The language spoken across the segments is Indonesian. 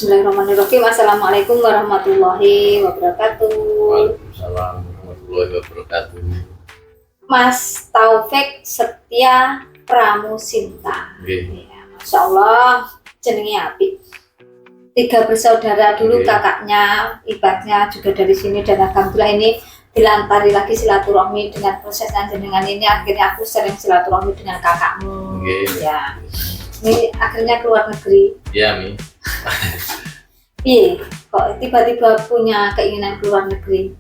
Bismillahirrahmanirrahim. Assalamualaikum warahmatullahi wabarakatuh. Waalaikumsalam warahmatullahi wabarakatuh. Mas Taufik Setia Pramusinta. Ya, Masya Allah, jenenge apik. 3 bersaudara dulu, kakaknya, ibatnya juga dari sini, dan alhamdulillah ini dilantari lagi silaturahmi dengan proses jenengan ini. Akhirnya aku sering silaturahmi dengan kakakmu. Ya, ini akhirnya keluar negeri. Ya, Mi. Iya, kok tiba-tiba punya keinginan keluar negeri?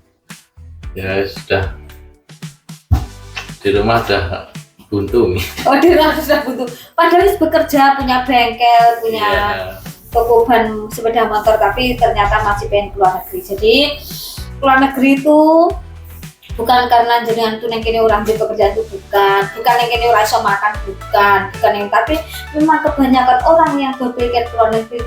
Ya sudah, di rumah sudah buntu, Mi. Oh, di rumah sudah buntu. Padahal bekerja, punya bengkel, punya toko ban sepeda motor, tapi ternyata masih pengen keluar negeri. Jadi keluar negeri itu bukan karena jenengan tuh neng kene orang di pekerjaan itu, bukan neng kene orang iso makan, bukan yang, tapi memang kebanyakan orang yang berpikir keluar negeri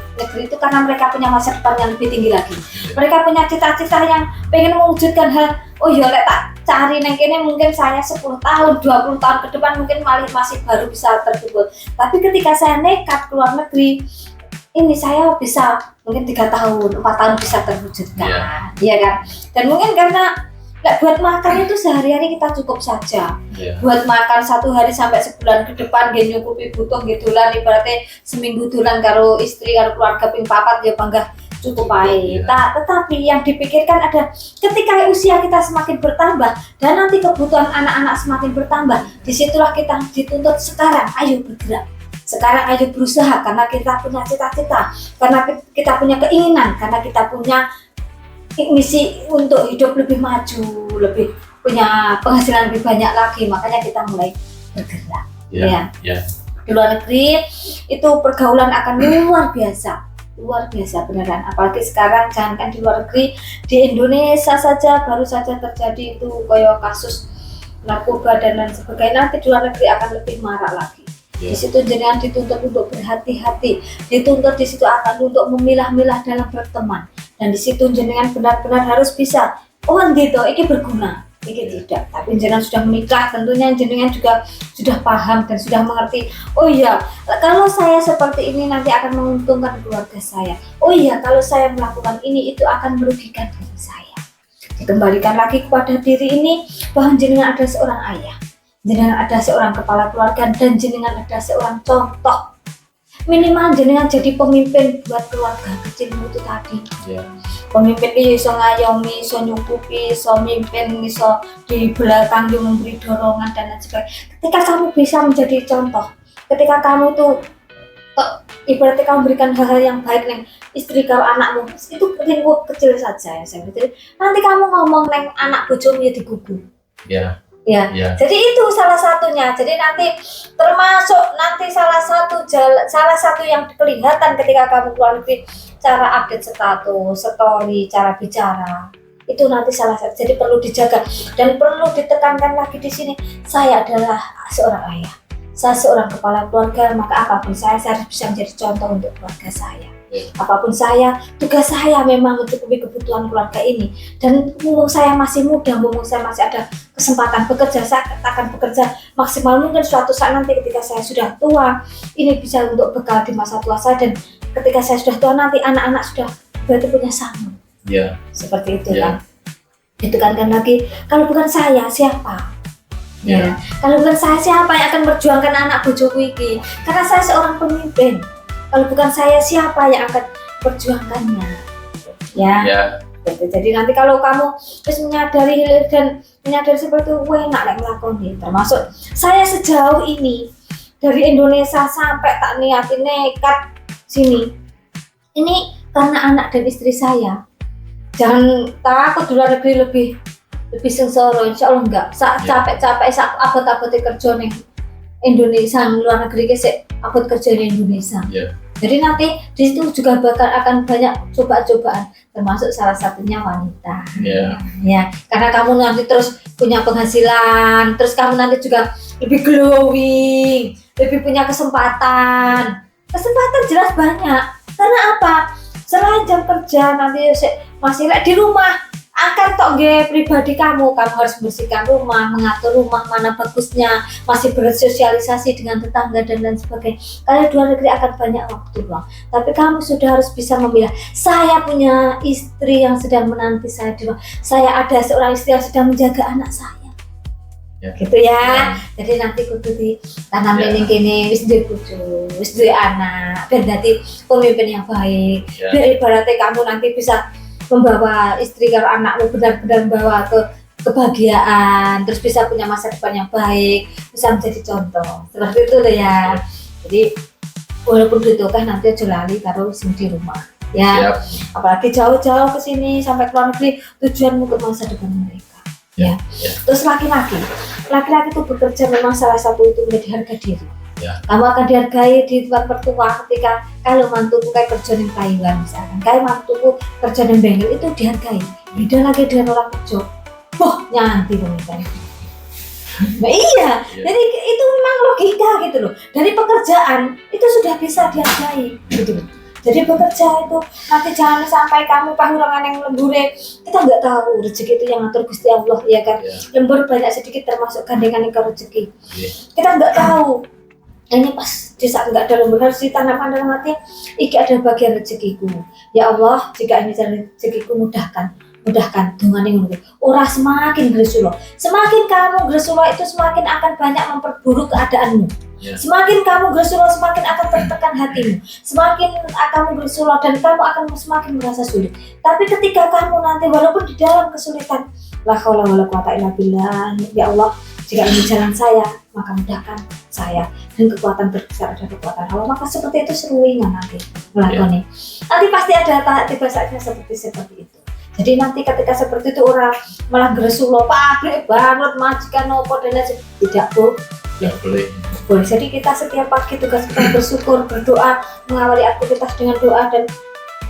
itu karena mereka punya masa depan yang lebih tinggi lagi. Mereka punya cita-cita yang pengen mewujudkan hal. Oh iya, lek tak cari neng kene mungkin saya 10 tahun, 20 tahun ke depan mungkin masih baru bisa terkumpul. Tapi ketika saya nekat keluar negeri, ini saya bisa mungkin 3 tahun, 4 tahun bisa terwujudkan, iya kan? Dan mungkin karena buat makan itu sehari-hari kita cukup saja. Buat makan 1 hari sampai sebulan ke depan dia nyukupi butuh gitulan, ibaratnya seminggu dulan karo istri karo keluarga ping papat ya bangga cukup baik. Tetapi yang dipikirkan ada ketika usia kita semakin bertambah dan nanti kebutuhan anak-anak semakin bertambah, disitulah kita dituntut sekarang ayo bergerak. Sekarang ayo berusaha karena kita punya cita-cita, karena kita punya keinginan, karena kita punya misi untuk hidup lebih maju, lebih punya penghasilan lebih banyak lagi, makanya kita mulai bergerak. Di luar negeri itu pergaulan akan luar biasa beneran. Apalagi sekarang jangankan di luar negeri, di Indonesia saja baru saja terjadi itu kayak kasus narkoba dan lain sebagainya. Nanti di luar negeri akan lebih marak lagi. Di situ jenengan dituntut untuk berhati-hati, dituntut di situ akan untuk memilah-milah dalam berteman. Dan di situ jenengan benar-benar harus bisa, oh gitu, ini berguna, ini tidak. Tapi jenengan sudah menikah, tentunya jenengan juga sudah paham dan sudah mengerti. Oh iya, kalau saya seperti ini nanti akan menguntungkan keluarga saya. Oh iya, kalau saya melakukan ini itu akan merugikan diri saya. Dikembalikan lagi kepada diri ini bahwa jenengan ada seorang ayah, jenengan ada seorang kepala keluarga, dan jenengan ada seorang contoh. Minimal jenengan jadi pemimpin buat keluarga kecilmu itu tadi. Pemimpin ini bisa ngayomi, bisa nyukupi, bisa mimpin, bisa di belakang dia memberi dorongan dan lain sebagainya. Ketika kamu bisa menjadi contoh, ketika kamu tuh ibaratnya kamu berikan hal-hal yang baik neng istri kau, anakmu, itu lingkup kecil saja ya saya betul. Nanti kamu ngomong neng anak bojomu ya digugu. Jadi itu salah satunya. Jadi nanti termasuk nanti salah satu yang kelihatan ketika kamu keluar negeri, cara update status, story, cara bicara, itu nanti salah satu. Jadi perlu dijaga dan perlu ditekankan lagi di sini. Saya adalah seorang ayah, saya seorang kepala keluarga, maka apapun saya harus bisa menjadi contoh untuk keluarga saya. Apapun saya, tugas saya memang mencukupi kebutuhan keluarga ini. Dan mumpung saya masih muda, mumpung saya masih ada kesempatan bekerja, saya akan bekerja maksimal mungkin. Suatu saat nanti ketika saya sudah tua, ini bisa untuk bekal di masa tua saya, dan ketika saya sudah tua nanti anak-anak sudah berarti punya sambung. Seperti itu kan. Itu kan lagi, kalau bukan saya siapa? Kalau bukan saya siapa yang akan memperjuangkan anak bojoku iki? Karena saya seorang pemimpin. Kalau bukan saya siapa yang akan perjuangkannya? Jadi nanti kalau kamu terus menyadari seperti itu, enak lah ngelakoni. Termasuk saya sejauh ini dari Indonesia sampai tak niatin nekat sini. Ini karena anak dan istri saya. Jangan takut di luar negeri lebih sengsara, insya Allah enggak. Capek-capek abot-abot kerja nih Indonesia, luar negeri kesek abot kerja di Indonesia. Jadi nanti di situ juga akan banyak cobaan, termasuk salah satunya wanita. Karena kamu nanti terus punya penghasilan, terus kamu nanti juga lebih glowing, lebih punya kesempatan jelas banyak. Karena apa? Selain jam kerja nanti masih di rumah, akan tok nggih pribadi kamu harus bersihkan rumah, mengatur rumah mana bagusnya, masih bersosialisasi dengan tetangga dan lain sebagainya. Kalian di luar negeri akan banyak waktu luang, tapi kamu sudah harus bisa memilah. Saya punya istri yang sedang menanti saya di rumah, saya ada seorang istri yang sedang menjaga anak saya. Gitu ya. Jadi nanti kudu ditanam ini gini, wis duwe bojo, wis duwe anak, ben dadi pemimpin yang baik. Biar ibaratnya kamu nanti bisa membawa istri karo anakmu benar-benar bawa ke kebahagiaan, terus bisa punya masa depan yang baik, bisa menjadi contoh. Seperti itu loh ya. Jadi walaupun gitu kan nanti aja lali karo wis di rumah. Ya. Apalagi jauh-jauh ke sini sampai ke luar negeri, tujuanmu ke masa depan mereka. Ya. Terus laki-laki itu bekerja memang salah satu itu menjadi harga diri. Kamu akan dihargai di tempat mertua ketika kalau mantumu kayak kerja di Taiwan misalkan, kayak mantumu kerja di bengkel itu dihargai. Beda lagi dengan orang kerja, nyanti dong kan. Nah iya, jadi itu memang logika gitu loh. Dari pekerjaan itu sudah bisa dihargai gitu loh. Jadi bekerja itu nanti jangan sampai kamu pahurangan yang lembure, kita nggak tahu rezeki itu yang ngatur Gusti Allah ya kan. Lembur banyak sedikit termasuk gandengan ke rezeki. Kita nggak tahu. Ini pas di saat nggak ada lembur harus ditanamkan dalam hati, iki ada bagian rezekiku. Ya Allah, jika ini jalan rezekiku mudahkan dengan yang orang semakin gresulo. Semakin kamu gresulo itu semakin akan banyak memperburuk keadaanmu. Semakin kamu gresulo semakin akan tertekan hatimu. Semakin kamu gresulo dan kamu akan semakin merasa sulit. Tapi ketika kamu nanti walaupun di dalam kesulitan, la haula wala quwata illa billah, ya Allah, jika ini jalan saya, maka mudahkan saya, dan kekuatan berbesar ada kekuatan Allah. Maka seperti itu seruingan nanti melakukannya. Nanti pasti ada tiba saatnya seperti itu. Jadi nanti ketika seperti itu orang malah gresulo pabrik banget majikan nopo dan lain tidak boleh. Jadi kita setiap pagi tugas kita bersyukur, berdoa, mengawali aktivitas dengan doa, dan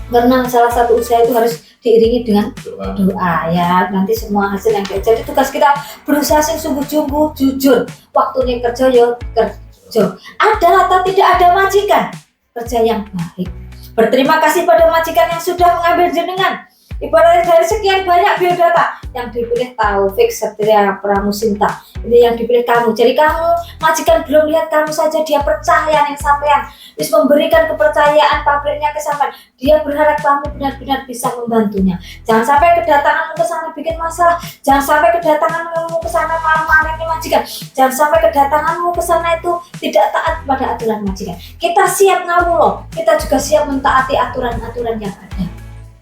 karena salah satu usaha itu harus diiringi dengan doa ya. Nanti semua hasil yang jadi tugas kita berusaha sing sungguh-sungguh, jujur. Waktunya kerja yo kerja. Ada atau tidak ada majikan, kerja yang baik. Berterima kasih pada majikan yang sudah mengambil jenengan. Ibaratnya dari sekian banyak biodata yang dipilih Taufik Satria Pramusinta, ini yang dipilih kamu. Jadi kamu majikan belum lihat kamu saja, dia percaya yang sampean, terus memberikan kepercayaan pabriknya ke sampean. Dia berharap kamu benar-benar bisa membantunya. Jangan sampai kedatanganmu ke sana bikin masalah. Jangan sampai kedatanganmu ke sana malah-malah majikan. Jangan sampai kedatanganmu ke sana itu tidak taat pada aturan majikan. Kita siap ngawulo, kita juga siap mentaati aturan-aturan yang ada.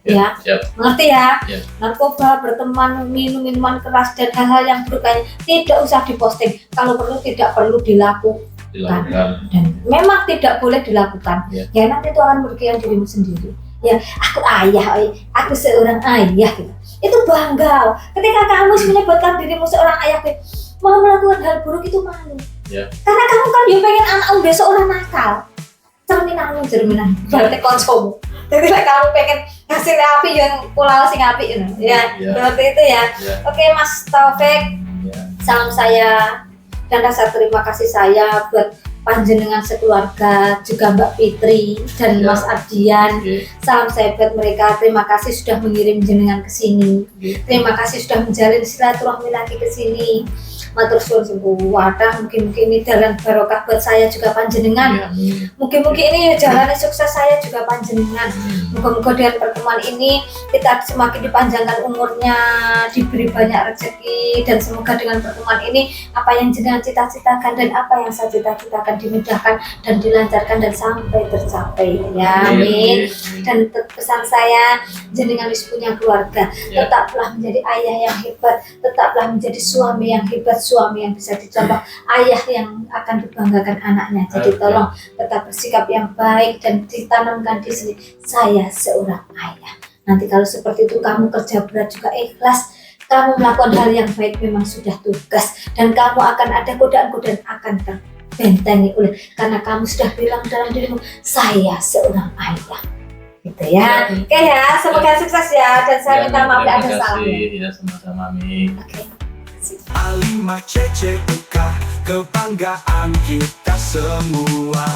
Ya, mengerti ya? Narkoba, berteman, minum minuman keras dan hal-hal yang buruk tidak usah diposting. Kalau perlu tidak perlu dilakukan. Dan memang tidak boleh dilakukan. Ya nanti itu akan merugikan dirimu sendiri. Ya, aku ayah, aku seorang ayah gitu. Itu bangga. Ketika kamu menyebutkan dirimu seorang ayah, mau melakukan hal buruk itu malu. Karena kamu kan dia pengen anakmu besok orang nakal. Cerminan. Berarti konsomu. Jadi kamu pengen ngasih api yang pulau sing api ya. Seperti itu ya. Oke Mas Taufik, salam saya dan rasa terima kasih saya buat panjenengan sekeluarga, juga Mbak Fitri dan Mas Ardian. Salam saya buat mereka. Terima kasih sudah mengirim jenengan ke sini. Terima kasih sudah menjalin silaturahmi lagi ke sini. Matur suwun sungguh wadah, mungkin ini jalan barokah buat saya juga panjenengan. Mungkin ini jalan sukses saya juga panjenengan. Moga-moga dengan pertemuan ini kita semakin dipanjangkan umurnya, diberi banyak rezeki, dan semoga dengan pertemuan ini apa yang jenengan cita-citakan dan apa yang saya cita-citakan dimudahkan dan dilancarkan dan sampai tercapai ya. Amin. Dan pesan saya, jenengan harus punya keluarga, tetaplah menjadi ayah yang hebat, tetaplah menjadi suami yang hebat, suami yang bisa dicontoh, ayah yang akan dibanggakan anaknya. Jadi tolong tetap bersikap yang baik dan ditanamkan di sini, saya seorang ayah. Nanti kalau seperti itu kamu kerja berat juga ikhlas, kamu melakukan hal yang baik memang sudah tugas, dan kamu akan ada godaan-godaan akan terbentengi oleh, karena kamu sudah bilang dalam dirimu, saya seorang ayah. Gitu ya. Oke ya, semoga sukses ya, dan saya minta maaf ada salahnya. Ya, sama-sama Mi. Oke. A5 CCUK, kebanggaan kita semua.